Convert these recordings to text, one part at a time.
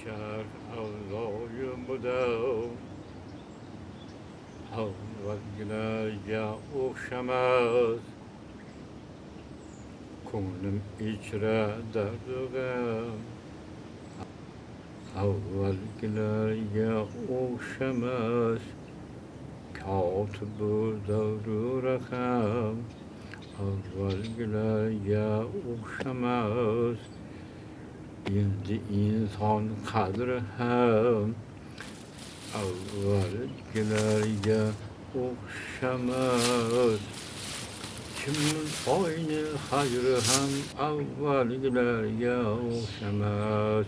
Şer Allah'ım budağım Avvalgilerge okşamaz Ko'nglim içre dardug'im Avvalgilerge okşamaz Katibu davru rakam Avvalgilerge okşamaz Endi inson qadri ham avvalgilarga o'xshamas. Kimning oyni hajri ham avvalgilarga o'xshamas.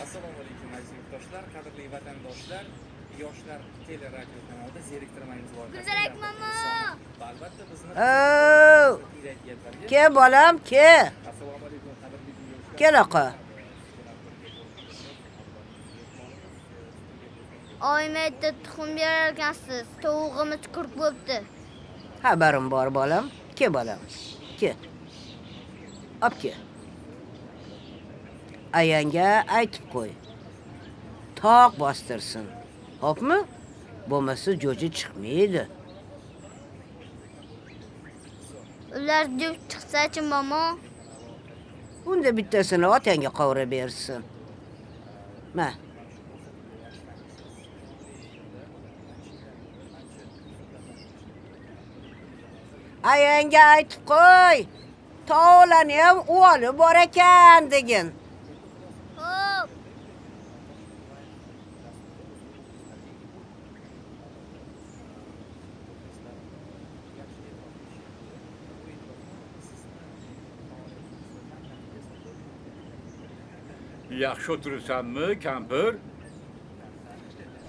Assalomu alaykum aziz yurtdoshlar, qadrli vatandoshlar, yoshlar teleradio kanalida zeriktirmaymiz bor. Gulzarak momo. Albatta bizni Ke bolam, ke. Assalomu alaykum qadrli yoshlar. Kel oqa. Oymetda tuxum berarkansiz. Tovuğimiz qurq bo'pti. Xabarim bor bolam. Ke bolam. Ke. Op ke. Ayanga aytib qo'y. Toq bostirsin. Hopmi? Bo'lmasa jo'ji chiqmaydi. Ular jo'j chiqsa-chi momo? Unda bittasini otangga qovurib bersin. Ma. Ayanga aytib qo'y. Tovlani ham o'g'li bor ekan degin. Hop. Yaxshi o'tirsanmi, kampir?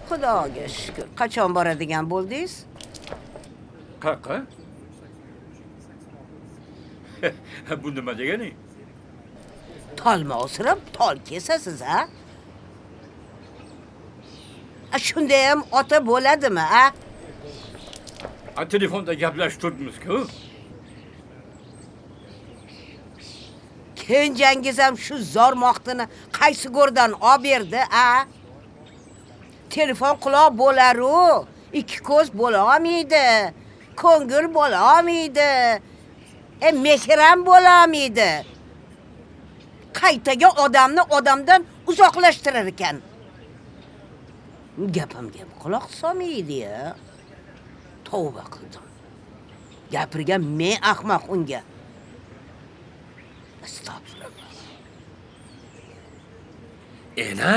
Xudoga shukr. Qachon boradigan bo'ldingiz? Qayoqqa? Bu nima degani? Tolma o'sirib, tol kesasiz, ha? Shunda ham ota bo'ladimi, ha? Telefonda gaplashib turibmiz-ku. Kenjangiz ham shu zormoqtini qaysi go'rdan olib berdi, ha? Telefon quloq bo'lar-u, ikki ko'z bo'la olmaydi, ko'ngil bo'la olmaydi, mehr ham bo'la olmaydi. Qaytaga odamni odamdan uzoqlashtirar ekan. Gapimga quloq solmaydi-ya. Tavba qildim. Gapirgan men ahmoq unga. Astagfirullah. Ena?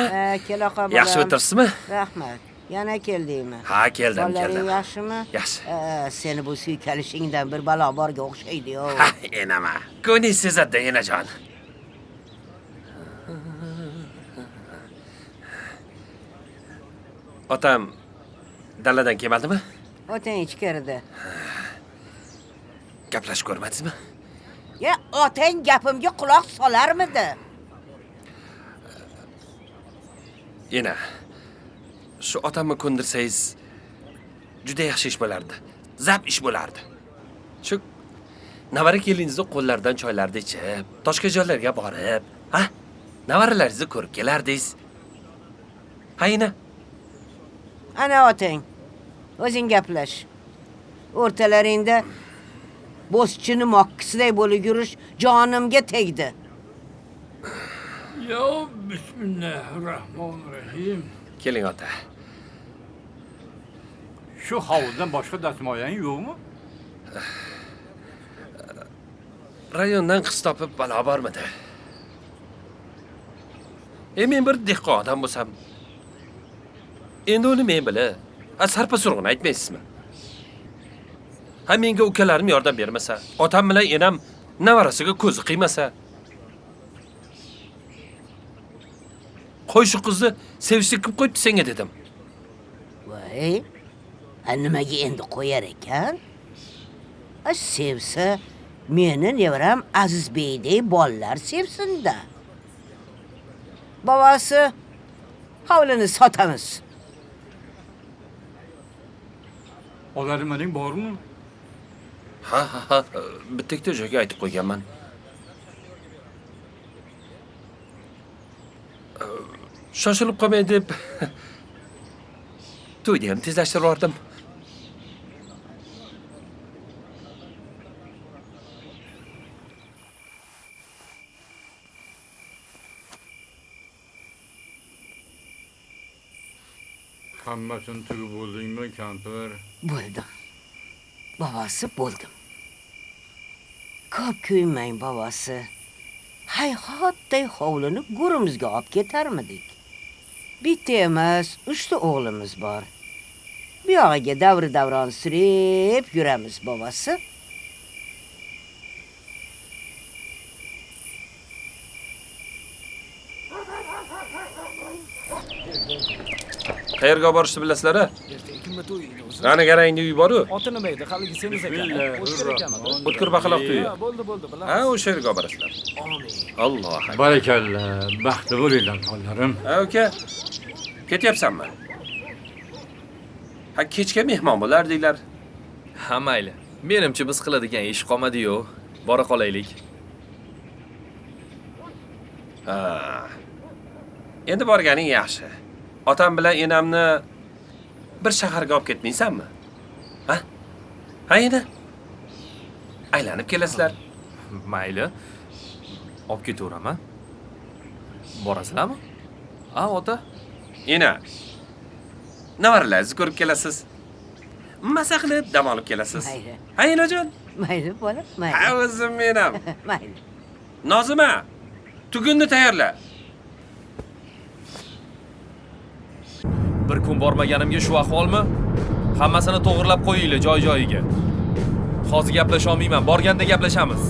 Kelaqa bolam. Yaxshi o'tirsizmi? Rahmat. Yana keldingmi? Ha, keldim. Bolalaring yaxshimi? Yaxshi. Seni bu suykalishingdan bir balo borga o'xshaydi-yo. Ha, enama. Ko'ningiz sezadi, enajon. Otam daladan kelmadimi? Otang ichkarida. Gaplashib ko'rmadingizmi? Ya, otang gapimga quloq solarmidi? Ena. Shu otamni ko'ndirsangiz juda yaxshi ish bo'lardi. Zab ish bo'lardi. Shu navara kelingizni qo'llaridan choylarni ichib, toshka joylarga borib, ha? Navaralaringizni ko'rib kelardingiz. Ha, ena. Ana otang. O'zing gaplash. O'rtalaringda bo'zchini mokkisiday bo'lib yurish jonimga tegdi. Yo, bismillahirrohmanirrohim. Keling ota. Shu hovuzdan boshqa dasmoyang yo'qmi? Rayondan qiz topib balo bormidi? Men bir dehqon odam bo'lsam, endi uni men bila, sarpa surg'un aytmaysizmi? Ha, menga ukalarim yordam bermasa, otam bilan enam navarasiga ko'zi qiymasa, qo'y shu qizni sevishni kim qo'yibdi senga dedim. Voy, nimaga endi qo'yar ekan? Sevsa, meni nevaram Azizbeydek bolalar sevsin-da. Bobosi, hovlini sotamiz. Olarimaning bormi? Ha, bitta ikkita joyga aytib qo'yganman. Shoshilib qolmay deb to'yni ham tezlashtirib yubordim. Hammasini tugib bo'ldingmi, kampir? Bo'ldim. Bobosi, bo'ldim. Ko'p kuyinmang, bobosi. Hayhotday hovlini go'rimizga olib ketarmidik. Bitta emas, 3 ta o'g'limiz bor. Bu yog'iga davron surib yuramiz, bobosi. Qayerga borishni bilasizlar? Kimga to'ying o'zi? Qani garangni uy boru. Oti nima edi? Haligi semiz ekan. O'tkir ekan. O'tkir baqaloq to'yi. Bo'ldi, bilamiz. Ha, o'sha yerga borasizlar. Amin. Alloh akbar. Barakalla, baxtli bo'linglar xonlarim. Ha, uka. Ketyapsanmi? Ha, kechga mehmon bo'lardinglar. Ha mayli. Menimcha biz qiladigan ish qolmadi-yu. Bora qolaylik. Ha. Endi borganing yaxshi. Otam bilan enamni bir shaharga olib ketmaysanmi? Ha? Ha endi. Aylanib kelasizlar. Mayli. Olib ketaveraman. Borasizlarmi? Ha, ota. Ena. Navaralaringizni ko'rib kelasiz. Masa qilib dam olib kelasiz. Mayli. Ha enajon. Mayli, bola, mayli. Ha o'zim menam. Mayli. Nozima, tugunni tayyorla. Bir kun bormaganimga shu ahvolmi? Hammasini to'g'rilab qo'yinglar joy-joyiga. Hozir gaplasha olmayman. Borganda gaplashamiz.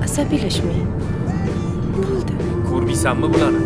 Asabiylashmang. Bo'ldi. Ko'rmaysanmi bularni?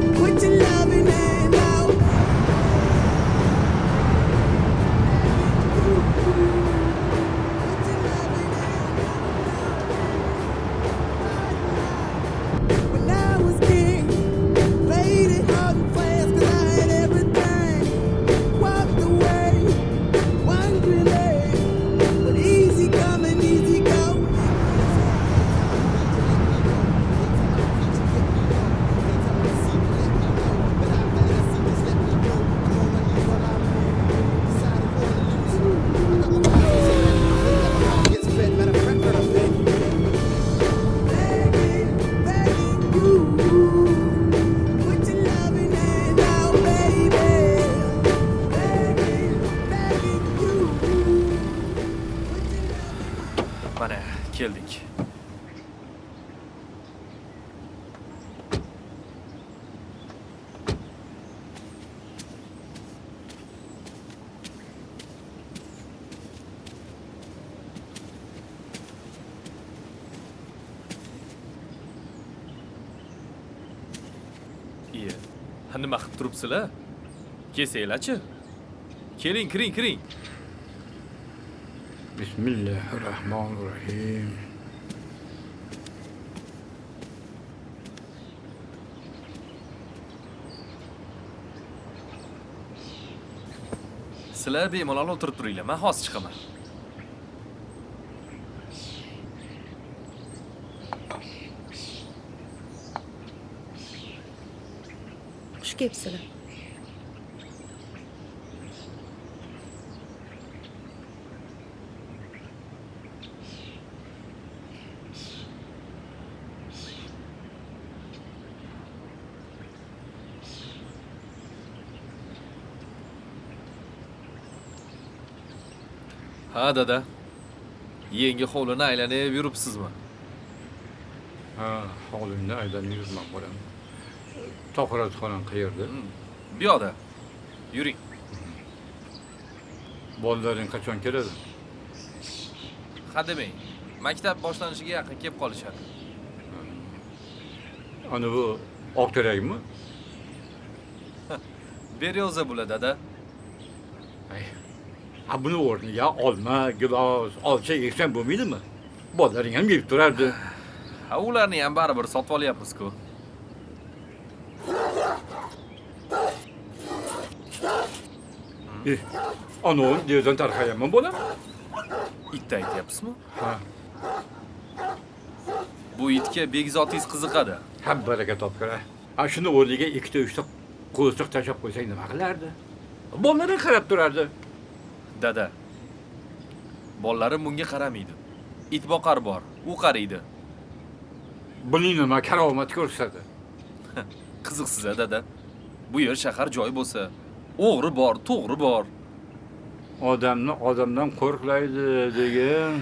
Mana keldik. Iya. Nima qilib turibsizlar? Kesinglar-chi. Keling, kiring. Bismillahirrahmanirrahim. Sizlar bemalol o'tirib turinglar. Men hozir chiqaman. Xush kelibsizlar. Ha dada. Yangi hovlini aylanib yuribsizmi? Ha, hovlimda aylanib yurman bolam. To'qratxonam qayerda? Bu yoqda. Yuring. Bolalaring qachon keladi? Hademang. Maktab boshlanishiga yaqin kelib qolishadi. Ana bu oq terakmi? Beryoza bo'ladi dada. Ay. Ha buni o'rniga olma, gilos, olcha eksang bo'lmaydimi? Bolalaring ham yeb turardi. Ha ularni ham baribir sotib olyapmiz-ku. Anavi devdan tarqayaman bolam. Itni aytyapsizmi? Ha. Bu itga begizotingiz qiziqadi. Ham baraka topkir. Ha shuni o'rniga 2-3ta qo'ziq tashlab qo'ysang nima qilardi? Bolalar qarab turardi. Dada. Bolalarim bunga qaramaydi. It boqar bor, u qaraydi. Buning nima karomat ko'rsatadi? Qiziqsiz dada. Bu yer shahar joy bo'lsa, o'g'ri bor, to'g'ri bor. Odamni odamdan qo'rqlaydi degan.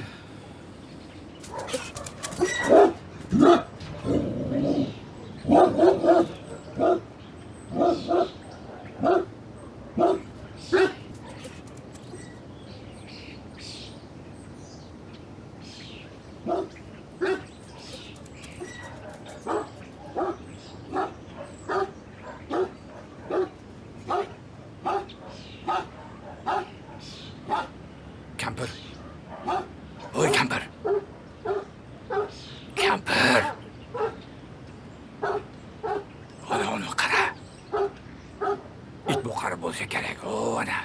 Kampir. Voy kampir. Kampir. Ana qara. It boqar bo'lsa kerak, ana.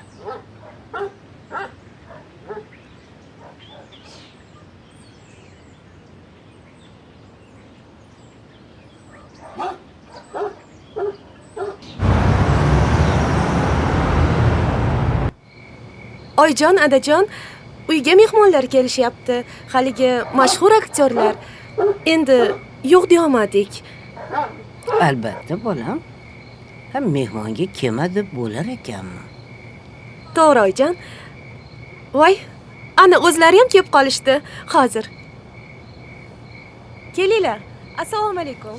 Oyjon, adajon, uyga mehmonlar kelishyapti. Haligi mashhur aktyorlar. Endi yo'q deyolmadik. Albatta bolam. Ham mehmonga kelma deb bo'lar ekanmi? To'g'ri oyjon. Voy, ana o'zlari ham kelib qolishdi hozir. Kelinglar. Assalomu alaykum.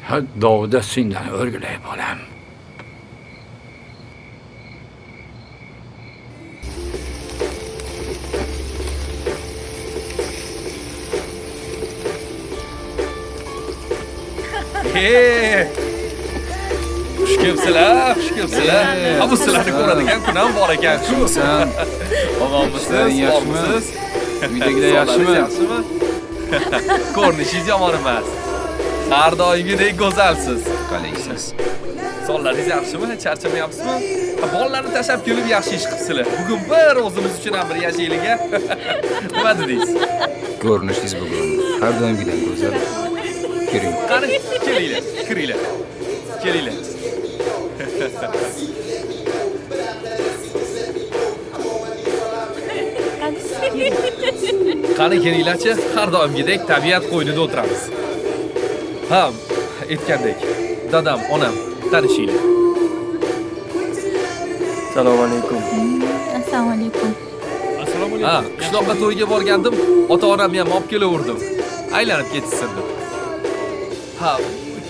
Ha, dovda sendan o'rgilay bolam. Xush kelibsizlar, xush kelibsizlar. Ha, bu sizlarni ko'radigan kun ham bor ekan. Sen Omonmisiz? yaxshimi? Uydagilar yaxshimi? Yaxshimi? Ko'rinishingiz yomon emas. Har doimgidek go'zalsiz. Qalaysiz? Sonlaringiz yaxshimi? Charchamayapsizmi? Ha, bolalarni tashlab kelib yaxshi ish qilibsizlar. Bugun bir o'zimiz uchun ham bir yashaylik-a. Nima dedingiz? Ko'rinishingiz bugun har doimgidek go'zal. Kiring. Qani, kelinglar, kiringlar. Kelinglar. Qani kelinglarchi, har doimgidek tabiat qo'ynida o'tiramiz. Ha, aytgandek, dadam, onam tanishinglar. Assalomu alaykum. Assalomu alaykum. Ha, qishloqqa to'yga borgandim, ota-onamni ham olib kelaverdim. Aylanib ketishsin deb. Ha,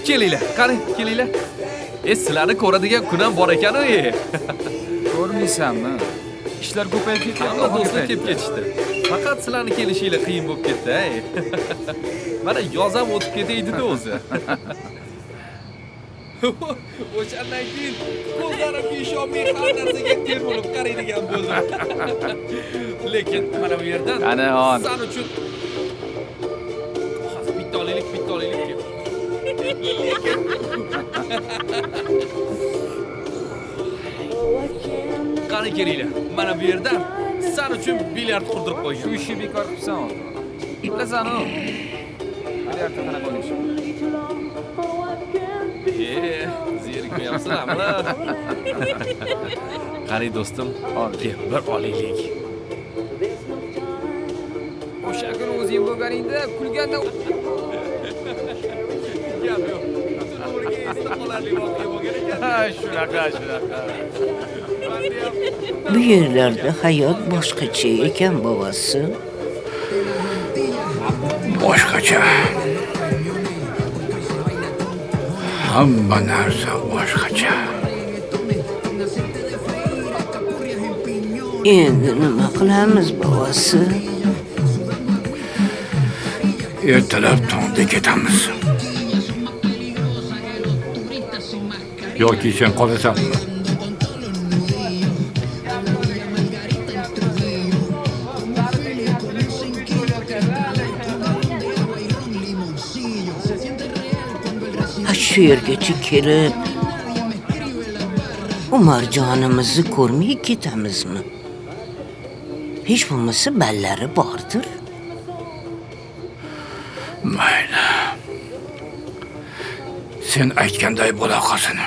kelinglar, qani, kelinglar. Sizlarni ko'radigan kun ham bor ekan-ku. Ko'rmaysanmi? Ishlar ko'payib ketgan. Hamma do'stlar kelib ketishdi. Faqat sizlarni kelishinglar qiyin bo'lib ketdi, Mana yoz ham o'tib ketaydi-da o'zi. O'shandan keyin ko'zlarimga ishonmay har narsaga ter bo'lib qaraydigan bo'ldim. Lekin mana bu yerdan Qani on. san uchun hozir bitta olaylik. Qani kelinglar. Mana bu yerdan san uchun bilyard qurdirib qo'ydim. Shu ishni bekor qilibsan. Bilasan-ku. Bilyardda qanaqa o'ynash? Zerikmayapsizlarmi? Qani do'stim, kel, bir olaylik. O'sha kuni o'zing bo'lganingda kulganda Gap yo'q. Butun umrga esda qolarli voqea bo'lgan ekan. Ha, shunaqa. Bu yerlarda hayot boshqacha ekan, bobosi. Boshqacha. Hamma narsa boshqacha. Endi nima qilamiz, bobosi? Ertalab tongda ketamiz. Yoki sen qolasanmi? Shu yergacha kelib Umarjonimizni ko'rmay ketamizmi? Hech bo'lmasa ballari bordir. Mayli. Sen aytganday bo'la qolsin.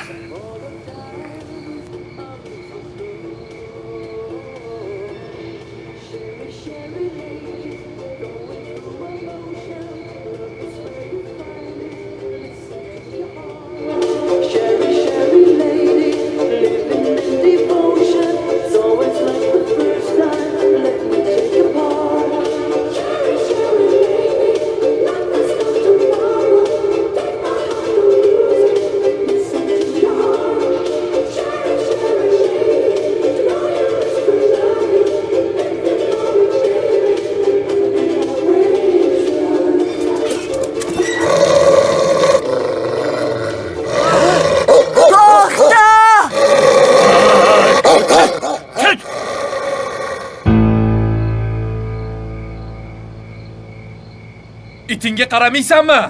Itinga qaramaysanmi?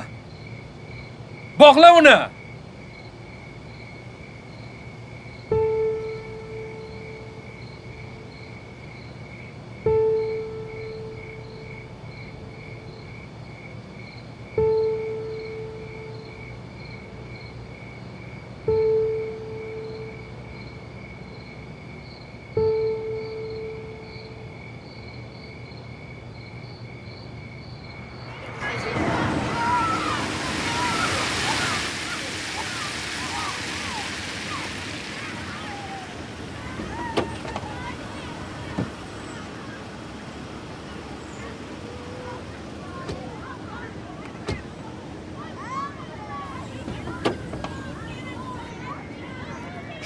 Bog'la uni.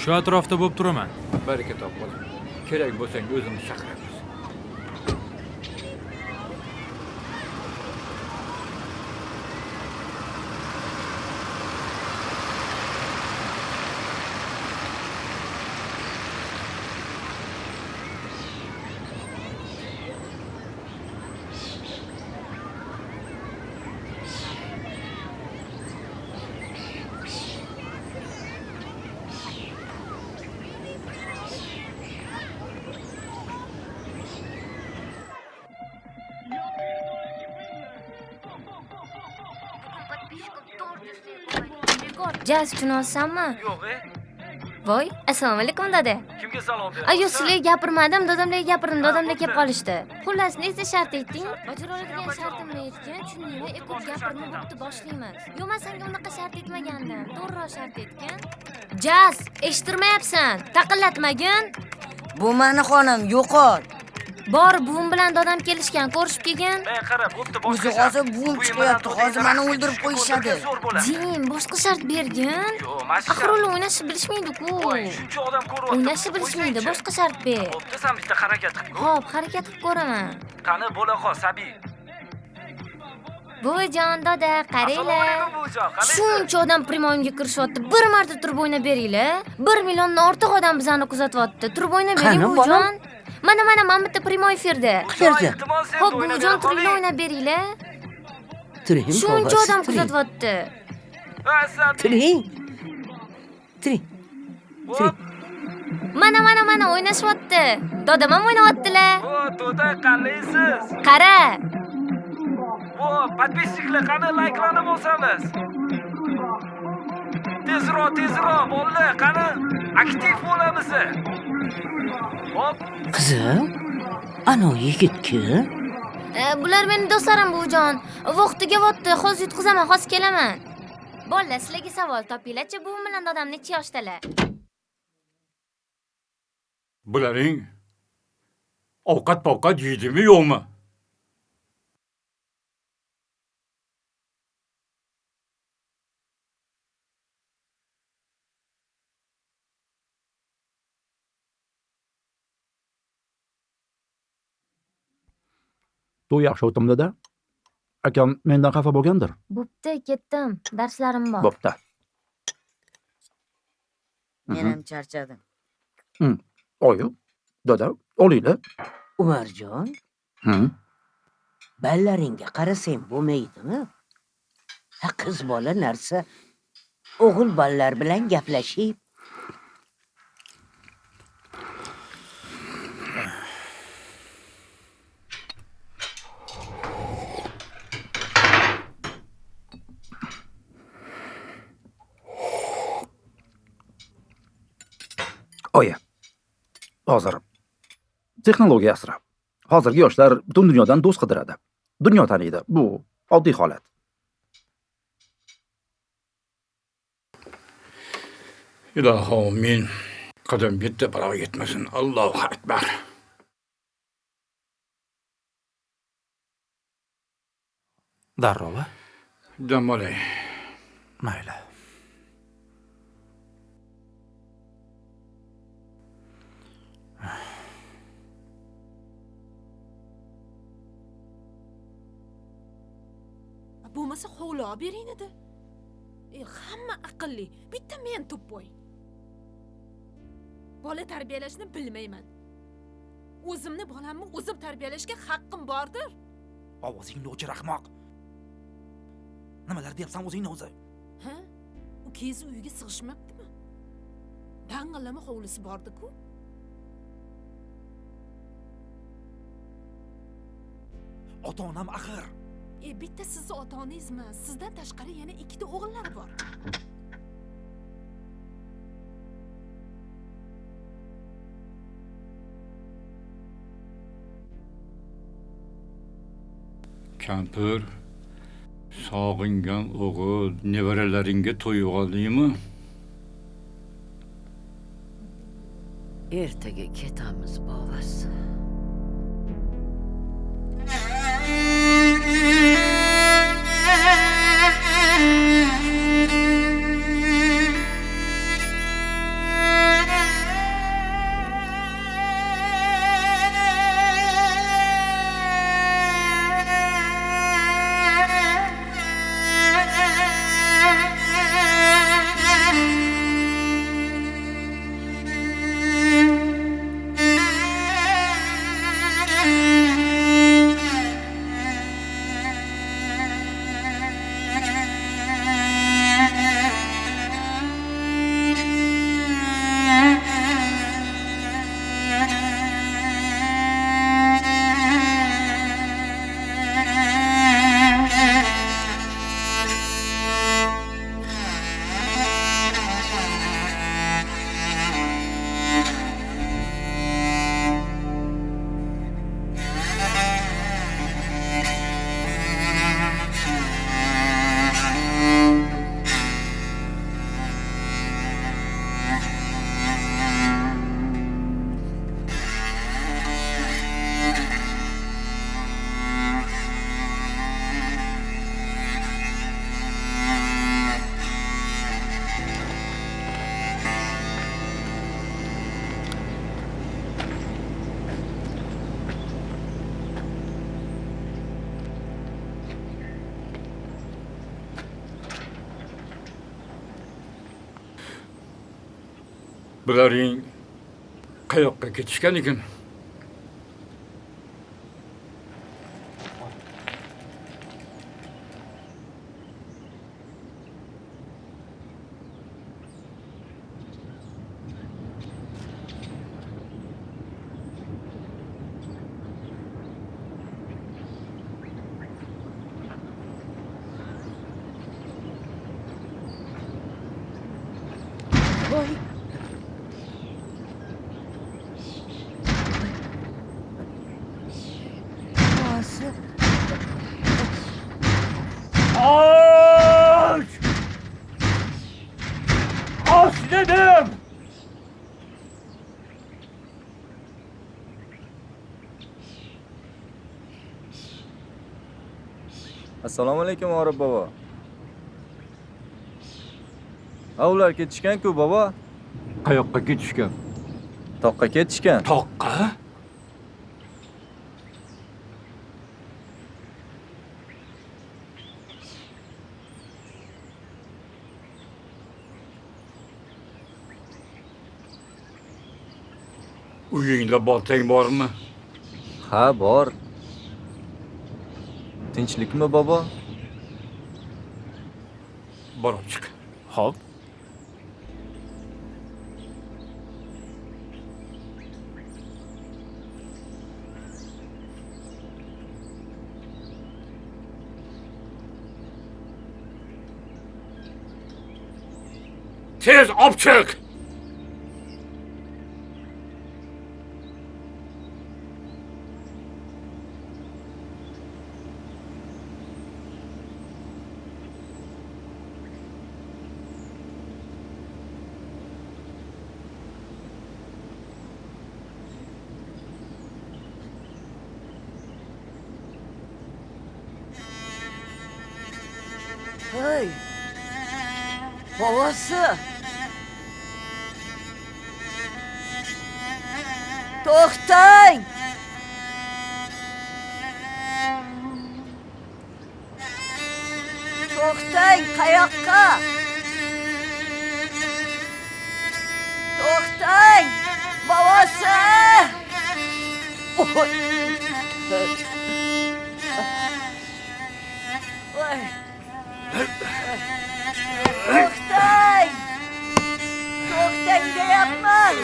Shu atrofda bo'lib turaman. Baraka top bola. Kerak bo'lsang o'zimiz chaqiramiz. Jaz uchun olsammi? Yo'q, Voy, assalomu alaykum dada. Kimga salom ber? Ayo, sizlarga gapirmadim, dadamlarga gapirdim, dadamlar kelib qolishdi. Xullas, nechta shart etding? Bajara oladigan shartimni aytgan, tushundingmi? Ko'p gapirma, bo'pti, boshlaymiz. Yo'q, men senga unaqa shart etmagandim. To'g'riroq shart etgan. Jaz, eshittirmayapsan? Taqillatmagin. Bu mani xonim, yo'qol. Bor, buvim bilan dadam kelishgan, ko'rishib kelgin. Qara, bo'pti, O'zi hozir buvim chiqyapti, hozir meni o'ldirib qo'yishadi. Jim, boshqa shart bergin. Axir ular o'ynashni bilishmaydi-ku. Shuncha odam ko'ryapti. O'ynashni bilishmaydi, boshqa shart ber. Bo'pti, sen bitta harakat qil. Xo'p, harakat qilib ko'raman. Qani bo'la qol, Sabiy. Buvijon, dada, qaranglar. buvijon. Shuncha odam primoyimga kirishyapti. Bir marta turib o'ynab beringlar. 1 milliondan ortiq odam bizani kuzatyapti. Turib o'ynab bering, Qani, buvijon. Mana bitta primoy efirda. Qayerda? Xo'p, buvijon, turinglar o'ynab beringlar. Turing, Shuncha odam kuzatyapti. Turing. Turing. Mana o'ynashyapti. Dadam ham o'ynayaptilar. O, to'da qalaysiz? Qara. O, podpisчиклар qani layklarni bosamiz. Tezroq, bolalar, qani aktiv bo'lamiz. Hop. Qizim, ana yigit-ku. Bular meni do'stlarim buvijon. Vaqtiga votdi, hozir yutqizaman, hozir kelaman. Bolalar, sizlarga savol topinglar-chi, buvim bilan dadam necha yoshdalar? Bularning ovqat yeydimi yo'qmi? To'y yaxshi o'timdi-da. Akam mendan xafa bo'lgandir. Bo'pti, ketdim. Darslarim bor. Bo'pti. Men ham charchadim. Oyi, dada, olinglar. Umarjon, ballaringga qarasang bo'lmaydimi? Qiz bola narsa o'g'il bolalar bilan gaplashib Oyi, hozir texnologiya asri. Hozirgi yoshlar butun dunyodan do'st qidiradi. Dunyo taniydi. Bu oddiy holat. Ilohim men qadam bitta parava yetmasin. Allohu akbar. Darrov. Dam olay. Mayli. Bo'lmasa hovli olib bering edi. Hamma aqlli, bitta men to'ppoy. Bola tarbiyalashni bilmayman. O'zimni bolamni o'zim tarbiyalashga haqqim bordir. Ovozingni o'chir, ahmoq. Nimalar deyapsan o'zingni o'zi? Ha? U kezi uyiga sig'ishmabdimi? Dang'illama hovlisi bordi-ku. Ota-onam axir. Bitta sizni ota-onangizmi? Sizdan tashqari yana ikkita o'g'illari bor. Kampir, sog'ingan o'g'il nevaralaringga to'yib oldingmi? Ertaga ketamiz, bovasi. Bularning qayoqqa ketishgan ekan? Dedim! Assalomu alaykum Orif bobo. Ular ketishgan-ku bobo. Qayoqqa ketishgan? Toqqa ketishgan. Toqqa? Uyingda boltang bormi? Ha, bor. Tinchlikmi bobo? Borib chiq. Xo'p. Tez olib chiq. Hey. Babası. To'xtang! To'xtang, qayoqqa? To'xtang! Babası! Oy. Oy. To'xtang! To'xtang deyapman!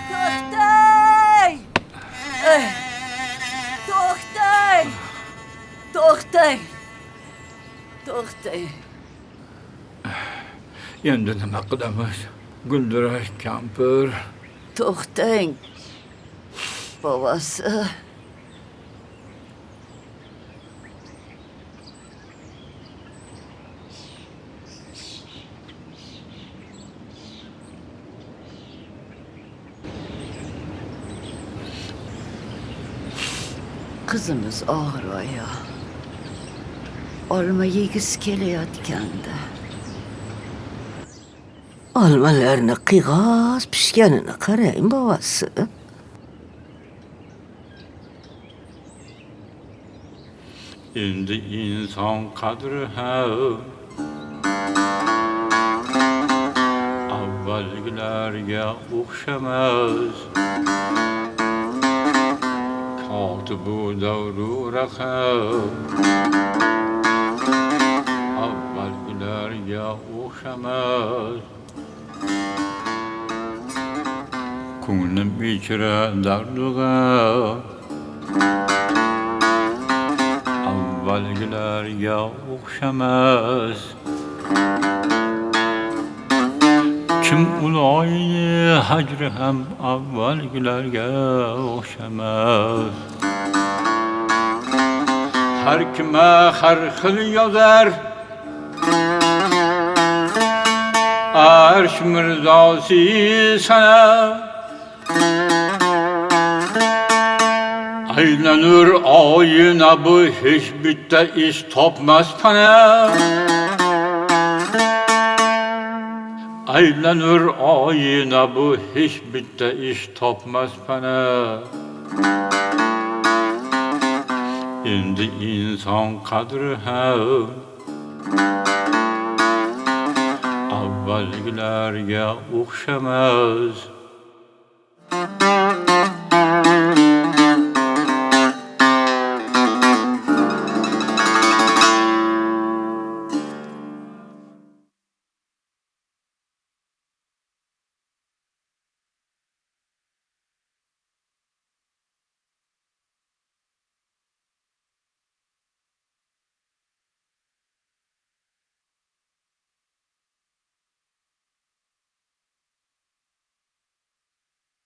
To'xtang! To'xtang! To'xtang! To'xtang! Endi nima qilamiz? Guldirak kampir. To'xtang! Babası. Kızımız ağrıyor. Olma yegisi kelayotganda. Olmalarni qiyg'os pishganini qarang, babası. Endi inson qadri ham avvalgilarga o'xshamas. Kotibu davru raqam avvalgilarga o'xshamas. Ko'nglim ichra darduga avvalgilarga o'xshamas. Kim uloyni hajri ham avvalgilarga o'xshamas. Har kima har xil yozar Arsh mirzosi sana. Aylanur oyina bu hech bitta ish topmas pana. Aylanur oyina bu hech bitta ish topmas pana. Endi inson qadri ham avvalgilarga o'xshamas.